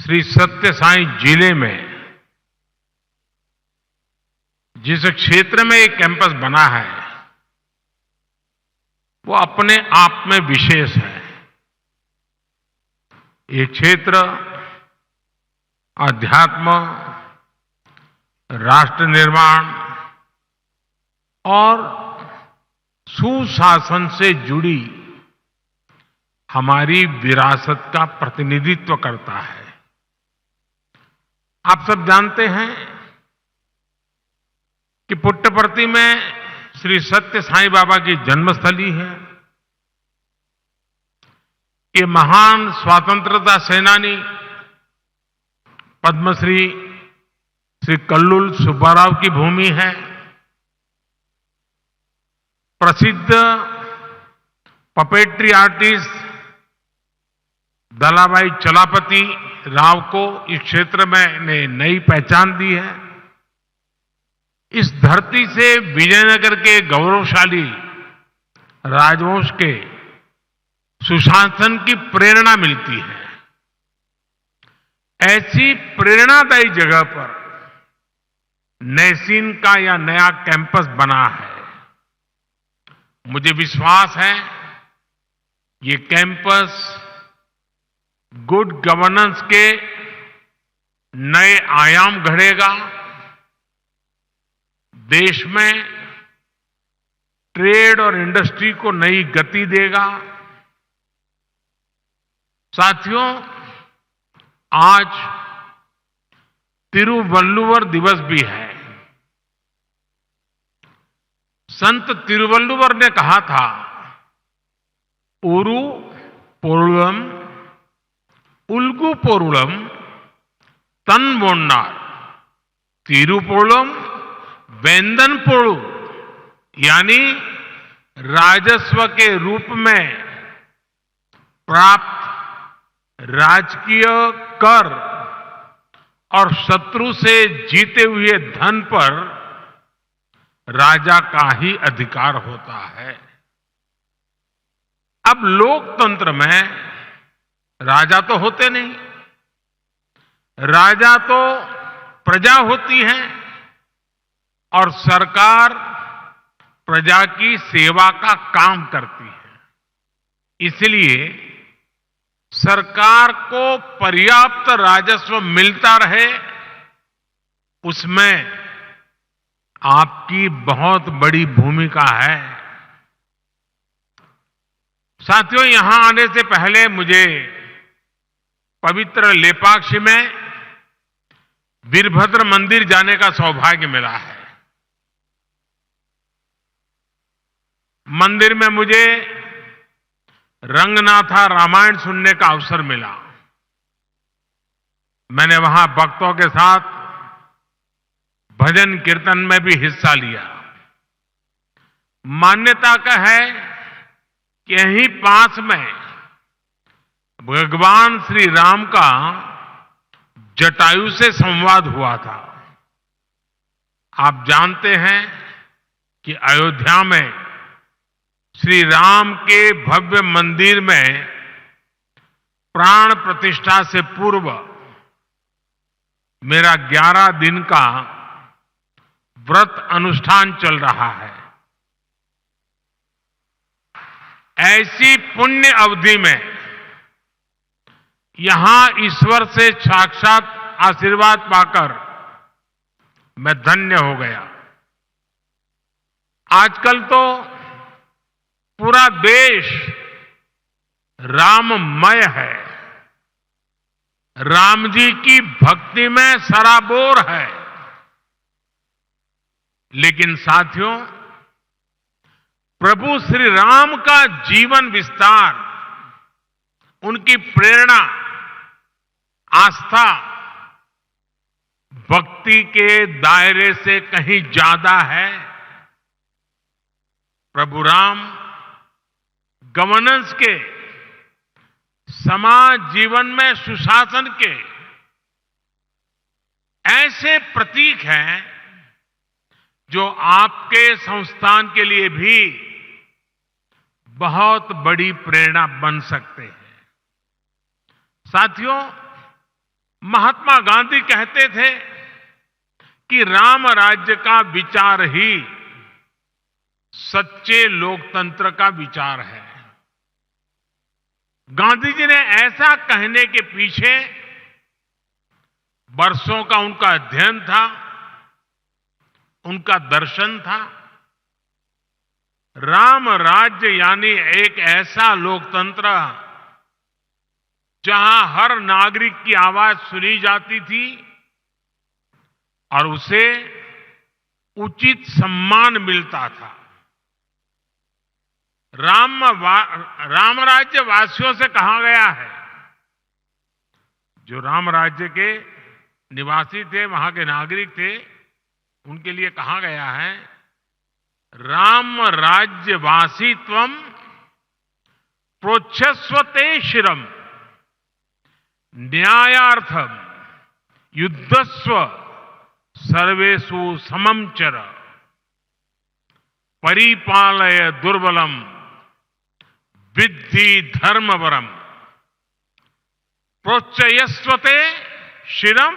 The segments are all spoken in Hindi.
श्री सत्य साई जिले में जिस क्षेत्र में एक कैंपस बना है वो अपने आप में विशेष है। ये क्षेत्र अध्यात्म, राष्ट्र निर्माण और सुशासन से जुड़ी हमारी विरासत का प्रतिनिधित्व करता है। आप सब जानते हैं कि पुट्टपर्ती में श्री सत्य साईं बाबा की जन्मस्थली है। ये महान स्वतंत्रता सेनानी पद्मश्री श्री कल्लुल सुब्बाराव की भूमि है। प्रसिद्ध पपेट्री आर्टिस्ट दलाभाई चलापति राव को इस क्षेत्र में ने नई पहचान दी है। इस धरती से विजयनगर के गौरवशाली राजवंश के सुशासन की प्रेरणा मिलती है। ऐसी प्रेरणादायी जगह पर नैसीन का यह नया कैंपस बना है। मुझे विश्वास है ये कैंपस गुड गवर्नेंस के नए आयाम गढ़ेगा, देश में ट्रेड और इंडस्ट्री को नई गति देगा। साथियों, आज तिरुवल्लुवर दिवस भी है। संत तिरुवल्लुवर ने कहा था, उरु पोरुलम उल्गु पोरुलम तन्वोन्नार तिरुपोलम वेंदन पोड़ू, यानी राजस्व के रूप में प्राप्त राजकीय कर और शत्रु से जीते हुए धन पर राजा का ही अधिकार होता है। अब लोकतंत्र में राजा तो होते नहीं, राजा तो प्रजा होती है और सरकार प्रजा की सेवा का काम करती है। इसलिए सरकार को पर्याप्त राजस्व मिलता रहे, उसमें आपकी बहुत बड़ी भूमिका है। साथियों, यहां आने से पहले मुझे पवित्र लेपाक्षी में वीरभद्र मंदिर जाने का सौभाग्य मिला है। मंदिर में मुझे रंगनाथा रामायण सुनने का अवसर मिला। मैंने वहां भक्तों के साथ भजन कीर्तन में भी हिस्सा लिया। मान्यता का है कि यहीं पास में भगवान श्री राम का जटायु से संवाद हुआ था। आप जानते हैं कि अयोध्या में श्री राम के भव्य मंदिर में प्राण प्रतिष्ठा से पूर्व मेरा 11 दिन का व्रत अनुष्ठान चल रहा है। ऐसी पुण्य अवधि में यहां ईश्वर से साक्षात आशीर्वाद पाकर मैं धन्य हो गया। आजकल तो पूरा देश राममय है, राम जी की भक्ति में सराबोर है। लेकिन साथियों, प्रभु श्री राम का जीवन विस्तार, उनकी प्रेरणा, आस्था भक्ति के दायरे से कहीं ज्यादा है। प्रभु राम गवर्नेंस के, समाज जीवन में सुशासन के ऐसे प्रतीक हैं जो आपके संस्थान के लिए भी बहुत बड़ी प्रेरणा बन सकते हैं। साथियों, महात्मा गांधी कहते थे कि राम राज्य का विचार ही सच्चे लोकतंत्र का विचार है। गांधी जी ने ऐसा कहने के पीछे वर्षों का उनका अध्ययन था, उनका दर्शन था। राम राज्य यानी एक ऐसा लोकतंत्र जहां हर नागरिक की आवाज सुनी जाती थी और उसे उचित सम्मान मिलता था। राम राज्य वासियों से कहा गया है, जो राम राज्य के निवासी थे, वहां के नागरिक थे, उनके लिए कहा गया है, राम राज्य वासित्वम प्रोच्छस्वते शिरम न्यायार्थम युद्धस्व सर्वेषु समम चर परिपालय दुर्बलम विद्धि धर्मवरम प्रोच्चयस्वते शिरम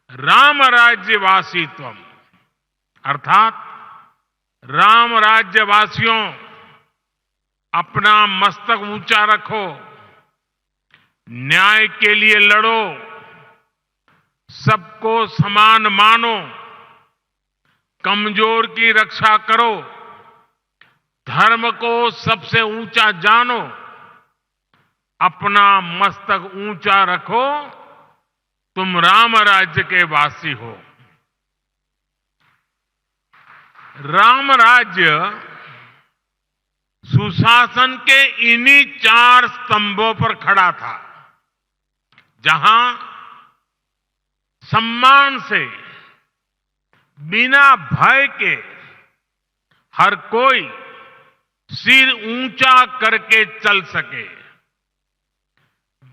राम राज्यवासीत्वम। अर्थात राम राज्यवासियों, अपना मस्तक ऊंचा रखो, न्याय के लिए लड़ो, सबको समान मानो, कमजोर की रक्षा करो, धर्म को सबसे ऊंचा जानो, अपना मस्तक ऊंचा रखो, तुम राम राज्य के वासी हो। राम राज्य सुशासन के इन्हीं 4 स्तंभों पर खड़ा था, जहां सम्मान से, बिना भय के हर कोई सिर ऊंचा करके चल सके,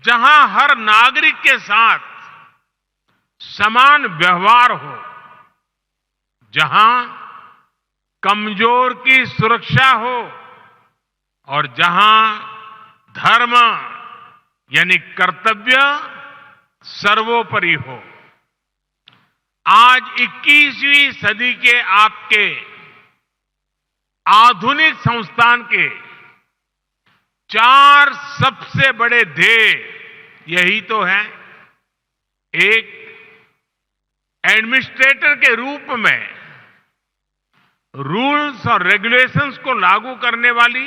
जहां हर नागरिक के साथ समान व्यवहार हो, जहां कमजोर की सुरक्षा हो और जहां धर्म यानी कर्तव्य सर्वोपरि हो। आज 21वीं सदी के आपके आधुनिक संस्थान के 4 सबसे बड़े ध्येय यही तो है। एक, एडमिनिस्ट्रेटर के रूप में रूल्स और रेगुलेशंस को लागू करने वाली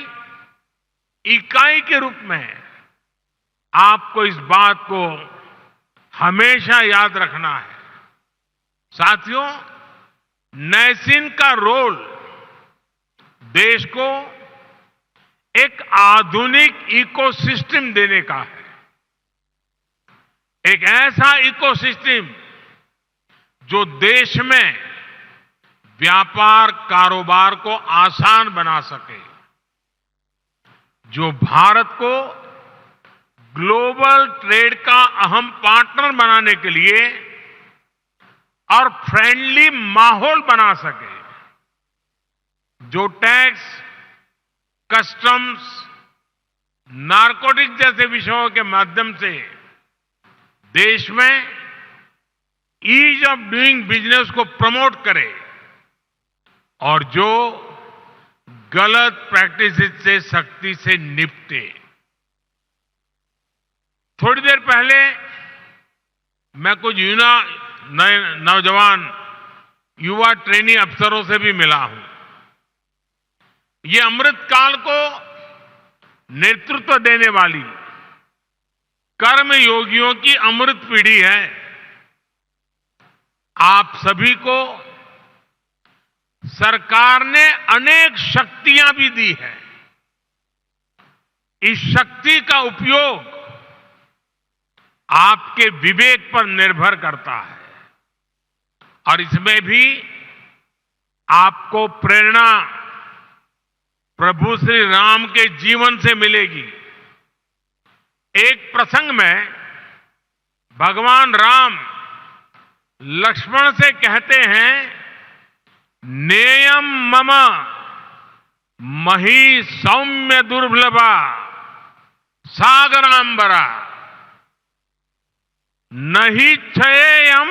इकाई के रूप में आपको इस बात को हमेशा याद रखना है। साथियों, नैसिन का रोल देश को एक आधुनिक इकोसिस्टम देने का है। एक ऐसा इकोसिस्टम जो देश में व्यापार कारोबार को आसान बना सके, जो भारत को ग्लोबल ट्रेड का अहम पार्टनर बनाने के लिए और फ्रेंडली माहौल बना सके, जो टैक्स, कस्टम्स, नारकोटिक्स जैसे विषयों के माध्यम से देश में ईज ऑफ डूइंग बिजनेस को प्रमोट करे और जो गलत प्रैक्टिसेस से सख्ती से निपटे। थोड़ी देर पहले मैं कुछ नौजवान युवा ट्रेनी अफसरों से भी मिला हूं। ये अमृत काल को नेतृत्व देने वाली कर्म योगियों की अमृत पीढ़ी है। आप सभी को सरकार ने अनेक शक्तियां भी दी है। इस शक्ति का उपयोग आपके विवेक पर निर्भर करता है और इसमें भी आपको प्रेरणा प्रभु श्री राम के जीवन से मिलेगी। एक प्रसंग में भगवान राम लक्ष्मण से कहते हैं, नेयम मम मही सौम्य दुर्लभा सागरांबरा। न हि क्षयेयम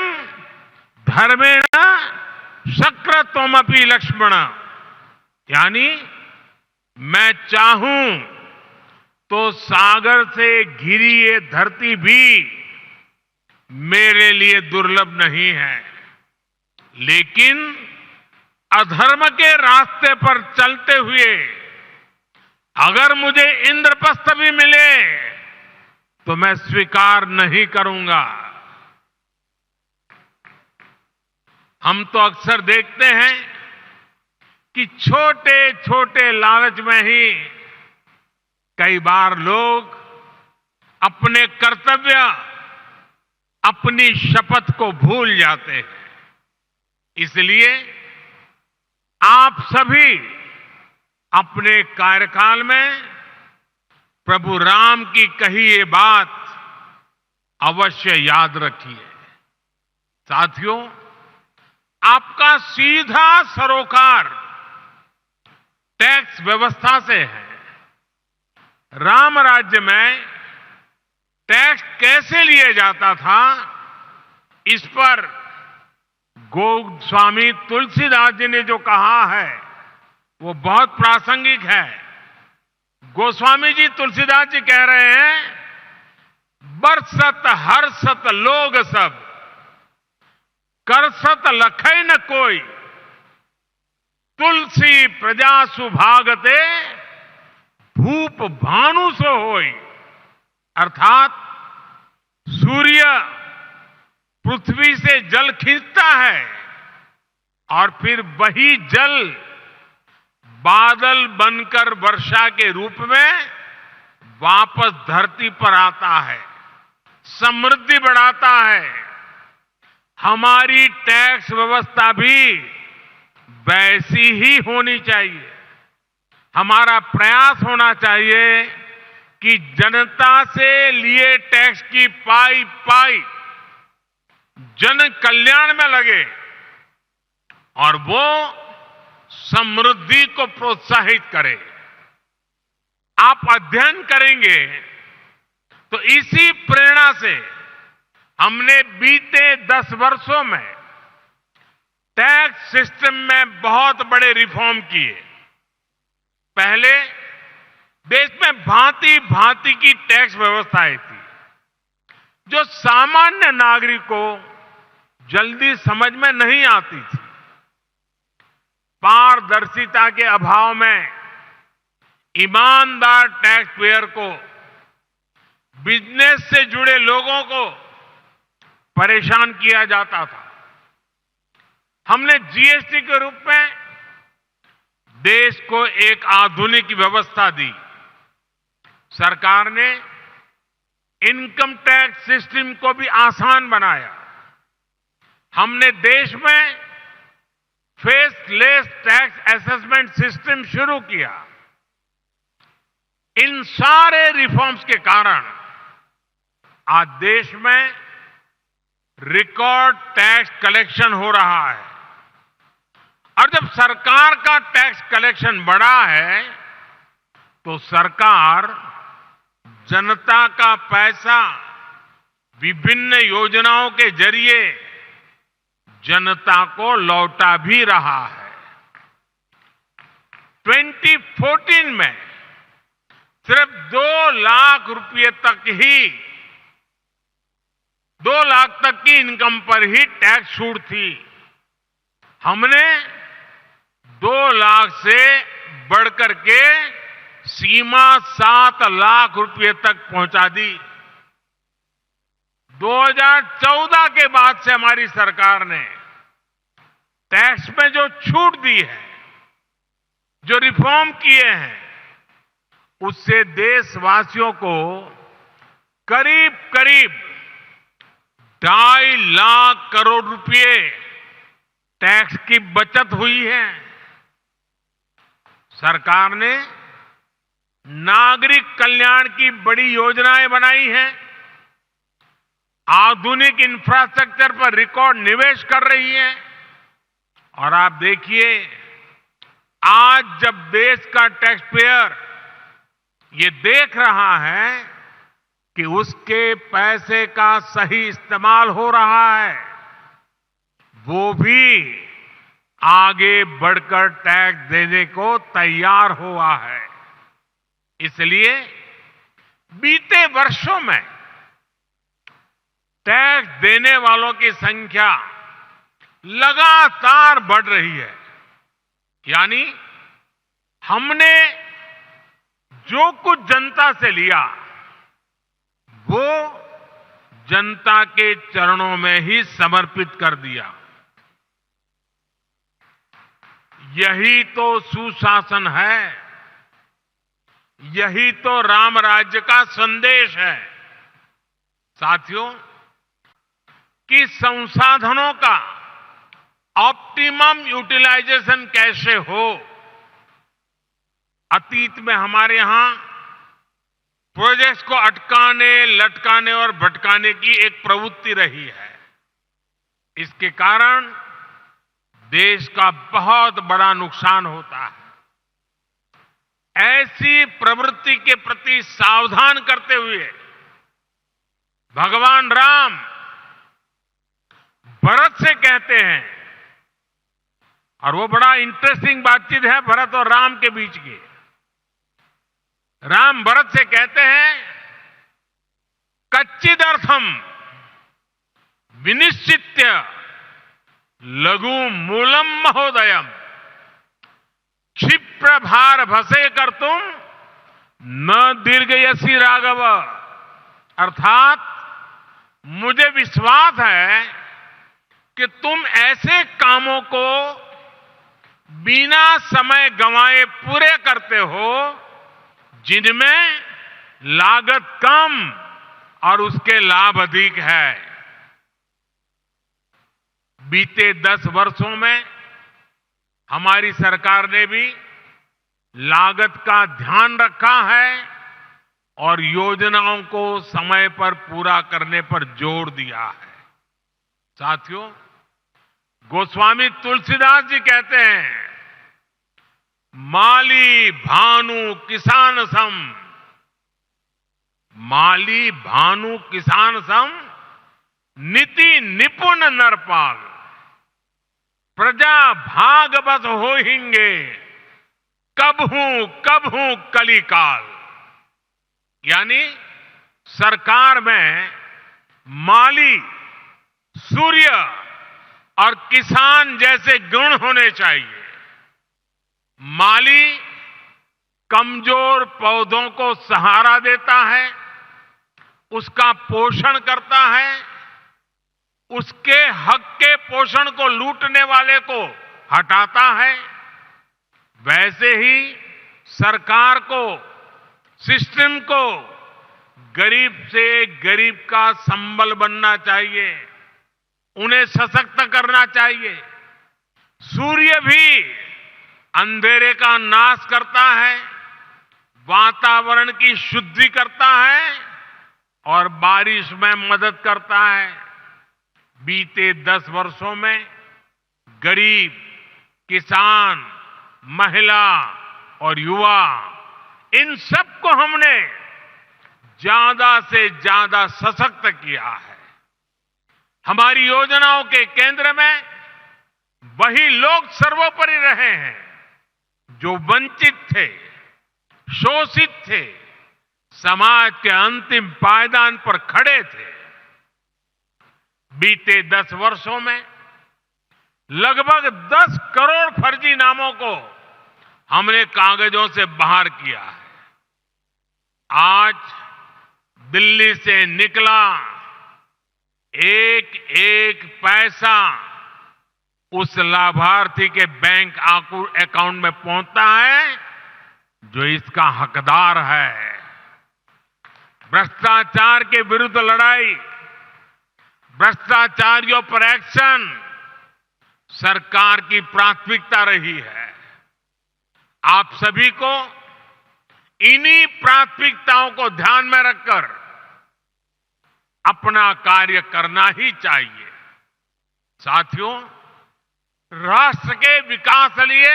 धर्मेण शक्रत्वमपि लक्ष्मण। यानी मैं चाहूं तो सागर से घिरी ये धरती भी मेरे लिए दुर्लभ नहीं है, लेकिन अधर्म के रास्ते पर चलते हुए अगर मुझे इंद्रप्रस्थ भी मिले तो मैं स्वीकार नहीं करूंगा। हम तो अक्सर देखते हैं कि छोटे छोटे लालच में ही कई बार लोग अपने कर्तव्य, अपनी शपथ को भूल जाते हैं। इसलिए आप सभी अपने कार्यकाल में प्रभु राम की कही ये बात अवश्य याद रखिए। साथियों, आपका सीधा सरोकार टैक्स व्यवस्था से है। राम राज्य में टैक्स कैसे लिया जाता था, इस पर गोस्वामी तुलसीदास जी ने जो कहा है वो बहुत प्रासंगिक है। गोस्वामी जी तुलसीदास जी कह रहे हैं, बरसत हर्षत लोग सब, करसत लखै न कोई, तुलसी प्रजा सुभागते, भूप भानु सो होई। अर्थात सूर्य पृथ्वी से जल खींचता है और फिर वही जल बादल बनकर वर्षा के रूप में वापस धरती पर आता है, समृद्धि बढ़ाता है। हमारी टैक्स व्यवस्था भी वैसी ही होनी चाहिए। हमारा प्रयास होना चाहिए कि जनता से लिए टैक्स की पाई पाई जन कल्याण में लगे और वो समृद्धि को प्रोत्साहित करे। आप अध्ययन करेंगे तो इसी प्रेरणा से हमने बीते 10 वर्षों में टैक्स सिस्टम में बहुत बड़े रिफॉर्म किए। पहले देश में भांति भांति की टैक्स व्यवस्थाएं थी जो सामान्य नागरिक को जल्दी समझ में नहीं आती थी। पारदर्शिता के अभाव में ईमानदार टैक्स पेयर को, बिजनेस से जुड़े लोगों को परेशान किया जाता था। हमने जीएसटी के रूप में देश को एक आधुनिक व्यवस्था दी। सरकार ने इनकम टैक्स सिस्टम को भी आसान बनाया। हमने देश में फेसलेस टैक्स असेसमेंट सिस्टम शुरू किया। इन सारे रिफॉर्म्स के कारण आज देश में रिकॉर्ड टैक्स कलेक्शन हो रहा है। और जब सरकार का टैक्स कलेक्शन बढ़ा है तो सरकार जनता का पैसा विभिन्न योजनाओं के जरिए जनता को लौटा भी रहा है। 2014 में सिर्फ 2 लाख रुपए तक ही 2 लाख तक की इनकम पर ही टैक्स छूट थी। हमने 2 लाख से बढ़कर के सीमा 7 लाख रुपए तक पहुंचा दी। 2014 के बाद से हमारी सरकार ने टैक्स में जो छूट दी है, जो रिफॉर्म किए हैं, उससे देशवासियों को करीब करीब 2.5 लाख करोड़ रुपए टैक्स की बचत हुई है। सरकार ने नागरिक कल्याण की बड़ी योजनाएं बनाई हैं। आधुनिक इंफ्रास्ट्रक्चर पर रिकॉर्ड निवेश कर रही है। और आप देखिए, आज जब देश का टैक्स पेयर ये देख रहा है कि उसके पैसे का सही इस्तेमाल हो रहा है, वो भी आगे बढ़कर टैक्स देने को तैयार हुआ है। इसलिए बीते वर्षों में टैक्स देने वालों की संख्या लगातार बढ़ रही है। यानी हमने जो कुछ जनता से लिया वो जनता के चरणों में ही समर्पित कर दिया। यही तो सुशासन है, यही तो राम राज्य का संदेश है। साथियों, कि संसाधनों का ऑप्टिमम यूटिलाइजेशन कैसे हो। अतीत में हमारे यहां प्रोजेक्ट्स को अटकाने, लटकाने और भटकाने की एक प्रवृत्ति रही है। इसके कारण देश का बहुत बड़ा नुकसान होता है। ऐसी प्रवृत्ति के प्रति सावधान करते हुए भगवान राम भरत से कहते हैं, और वो बड़ा इंटरेस्टिंग बातचीत है भरत और राम के बीच की। राम भरत से कहते हैं, कच्चिदर्थम विनिश्चित्य लघु मूलम महोदयम क्षिप्र भार भसे कर तुम न दीर्घयसी राघव। अर्थात मुझे विश्वास है कि तुम ऐसे कामों को बिना समय गंवाए पूरे करते हो जिनमें लागत कम और उसके लाभ अधिक है। बीते 10 वर्षों में हमारी सरकार ने भी लागत का ध्यान रखा है और योजनाओं को समय पर पूरा करने पर जोर दिया है। साथियों, गोस्वामी तुलसीदास जी कहते हैं, माली भानु किसान सम, माली भानु किसान सम नीति निपुण नरपाल, प्रजा भाग बस होहिंगे कबहू कलिकाल। यानी सरकार में माली, सूर्य और किसान जैसे गुण होने चाहिए। माली कमजोर पौधों को सहारा देता है, उसका पोषण करता है, उसके हक के पोषण को लूटने वाले को हटाता है। वैसे ही सरकार को, सिस्टम को गरीब से गरीब का संबल बनना चाहिए, उन्हें सशक्त करना चाहिए। सूर्य भी अंधेरे का नाश करता है, वातावरण की शुद्धि करता है और बारिश में मदद करता है। बीते 10 वर्षों में गरीब, किसान, महिला और युवा, इन सबको हमने ज्यादा से ज्यादा सशक्त किया है। हमारी योजनाओं के केंद्र में वही लोग सर्वोपरि रहे हैं जो वंचित थे, शोषित थे, समाज के अंतिम पायदान पर खड़े थे। बीते 10 वर्षों में लगभग 10 करोड़ फर्जी नामों को हमने कागजों से बाहर किया है। आज दिल्ली से निकला एक एक पैसा उस लाभार्थी के बैंक अकाउंट में पहुंचता है जो इसका हकदार है। भ्रष्टाचार के विरुद्ध लड़ाई, भ्रष्टाचारियों पर एक्शन सरकार की प्राथमिकता रही है। आप सभी को इन्हीं प्राथमिकताओं को ध्यान में रखकर अपना कार्य करना ही चाहिए। साथियों, राष्ट्र के विकास के लिए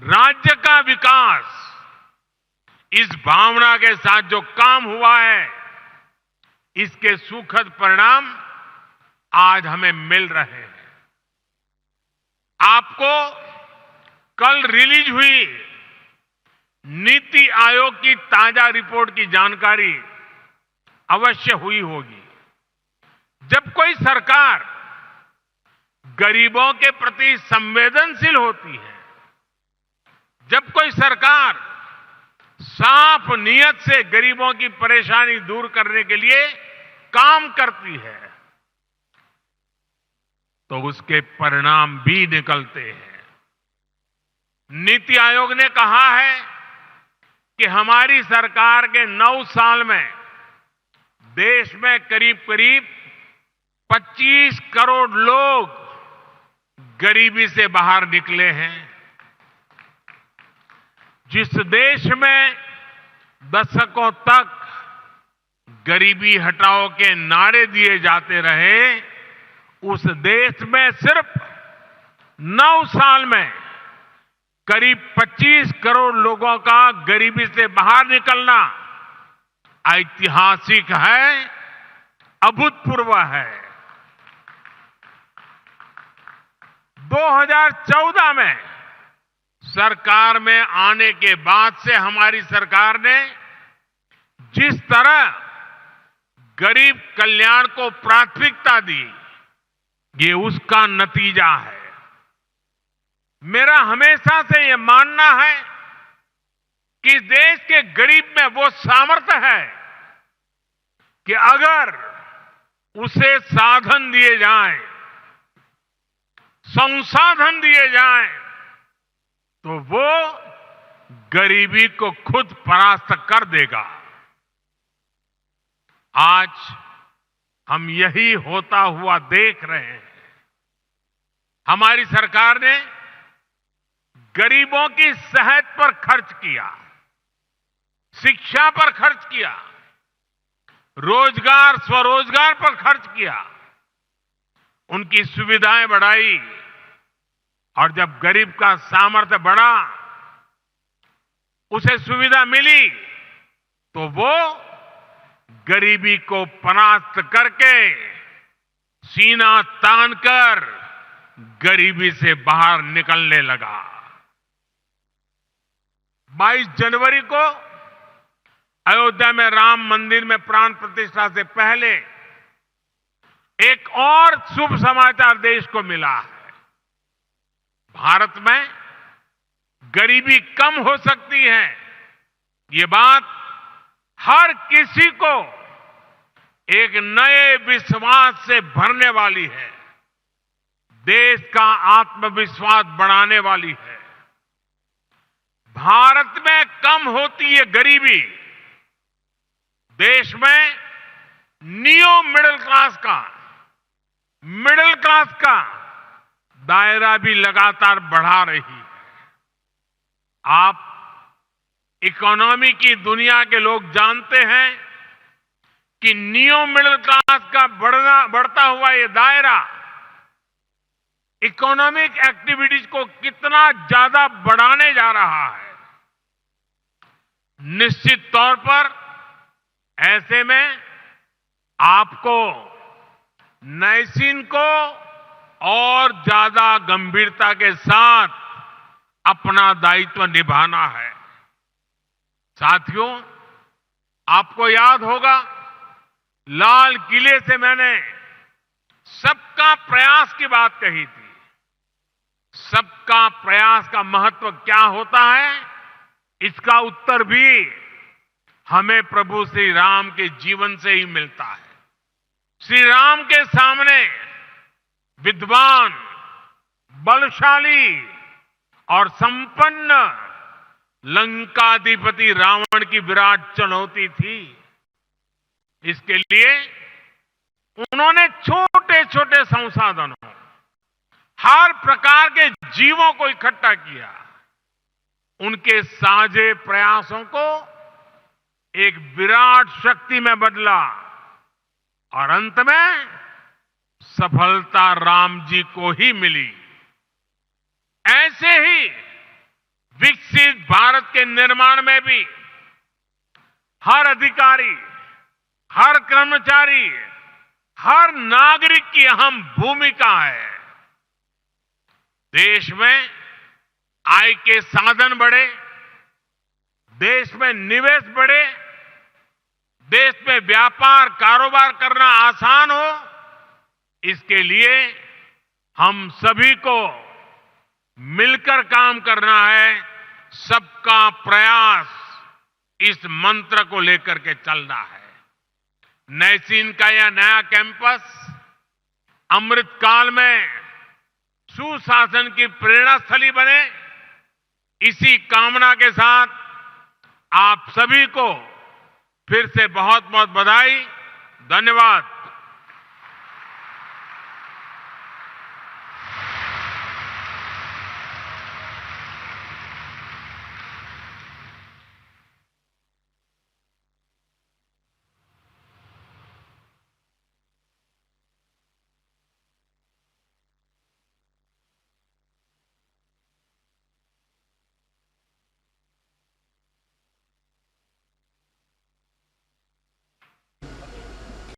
राज्य का विकास इस भावना के साथ जो काम हुआ है, इसके सुखद परिणाम आज हमें मिल रहे हैं। आपको कल रिलीज हुई नीति आयोग की ताजा रिपोर्ट की जानकारी अवश्य हुई होगी। जब कोई सरकार गरीबों के प्रति संवेदनशील होती है, जब कोई सरकार साफ नियत से गरीबों की परेशानी दूर करने के लिए काम करती है, तो उसके परिणाम भी निकलते हैं। नीति आयोग ने कहा है कि हमारी सरकार के 9 साल में देश में करीब करीब 25 करोड़ लोग गरीबी से बाहर निकले हैं। जिस देश में दशकों तक गरीबी हटाओ के नारे दिए जाते रहे, उस देश में सिर्फ 9 साल में करीब 25 करोड़ लोगों का गरीबी से बाहर निकलना ऐतिहासिक है, अभूतपूर्व है। 2014 में सरकार में आने के बाद से हमारी सरकार ने जिस तरह गरीब कल्याण को प्राथमिकता दी, ये उसका नतीजा है। मेरा हमेशा से ये मानना है कि देश के गरीब में वो सामर्थ्य है कि अगर उसे साधन दिए जाएं, संसाधन दिए जाएं, तो वो गरीबी को खुद परास्त कर देगा। आज हम यही होता हुआ देख रहे हैं। हमारी सरकार ने गरीबों की सेहत पर खर्च किया, शिक्षा पर खर्च किया, रोजगार स्वरोजगार पर खर्च किया, उनकी सुविधाएं बढ़ाई, और जब गरीब का सामर्थ्य बढ़ा, उसे सुविधा मिली, तो वो गरीबी को परास्त करके सीना तानकर गरीबी से बाहर निकलने लगा। 22 जनवरी को अयोध्या में राम मंदिर में प्राण प्रतिष्ठा से पहले एक और शुभ समाचार देश को मिला है। भारत में गरीबी कम हो सकती है, ये बात हर किसी को एक नए विश्वास से भरने वाली है, देश का आत्मविश्वास बढ़ाने वाली है। भारत में कम होती है गरीबी, देश में नियो मिडिल क्लास का दायरा भी लगातार बढ़ा रही है। आप इकोनॉमी की दुनिया के लोग जानते हैं कि नियो मिडिल क्लास का बढ़ता हुआ ये दायरा इकोनॉमिक एक्टिविटीज को कितना ज्यादा बढ़ाने जा रहा है। निश्चित तौर पर ऐसे में आपको नैसीन को और ज्यादा गंभीरता के साथ अपना दायित्व निभाना है। साथियों, आपको याद होगा, लाल किले से मैंने सबका प्रयास की बात कही थी। सबका प्रयास का महत्व क्या होता है, इसका उत्तर भी हमें प्रभु श्री राम के जीवन से ही मिलता है। श्री राम के सामने विद्वान, बलशाली और संपन्न लंकाधिपति रावण की विराट चुनौती थी। इसके लिए उन्होंने छोटे छोटे संसाधनों, हर प्रकार के जीवों को इकट्ठा किया, उनके साझे प्रयासों को एक विराट शक्ति में बदला और अंत में सफलता राम जी को ही मिली। ऐसे ही विकसित भारत के निर्माण में भी हर अधिकारी, हर कर्मचारी, हर नागरिक की अहम भूमिका है। देश में आय के साधन बढ़े, देश में निवेश बढ़े, देश में व्यापार कारोबार करना आसान हो, इसके लिए हम सभी को मिलकर काम करना है। सबका प्रयास, इस मंत्र को लेकर के चलना है। नैसीन का यह नया कैंपस अमृतकाल में सुशासन की प्रेरणा स्थली बने, इसी कामना के साथ आप सभी को फिर से बहुत बहुत बधाई, धन्यवाद।